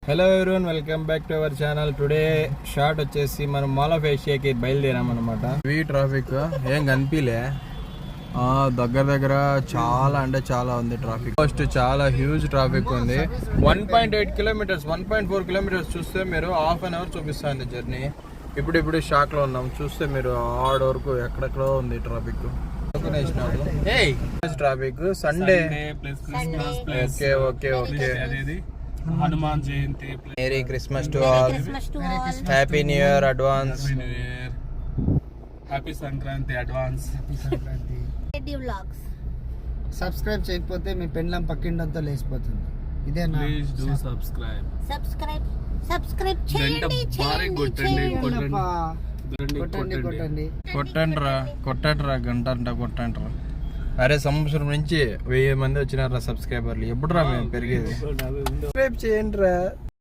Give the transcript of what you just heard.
Hello everyone, welcome back to our channel. Today short వచ్చేసి మనం mall of ఏషియాకి బయలుదేరామన్నమాట. ఈ traffic ఏం కనిపిలే, దగ్గర చాలా అంటే చాలా ఉంది ట్రాఫిక్. ఫస్ట్ చాలా హ్యూజ్ ట్రాఫిక్ ఉంది. 1.8 కిలోమీటర్స్ 1.4 కిలోమీటర్స్ చూస్తే మీరు హాఫ్ అన్ అవర్ చూపిస్తుంది జర్నీ. ఇప్పుడు షాక్ లో ఉన్నాం. చూస్తే మీరు ఆడ వరకు ఎక్కడెక్కడో ఉంది traffic. Traffic Sunday. Okay Hanuman Jayanti. Merry Christmas to all. Happy new year advance. Happy Sankranti advance. Subscribe చేయకపోతే మీ పెండ్లం పక్కిండంతా లేచిపోతుంది. ఇదే నా ప్లీజ్ డు సబ్స్క్రైబ్ చేయండి. కొట్టండి రా గంట. అరే సంవత్సరం నుంచి 1000 మంది వచ్చినారా సబ్స్క్రైబర్లు. ఎప్పుడు రా మేము పెరిగేది? సబ్స్క్రైబ్ చేయండి రా.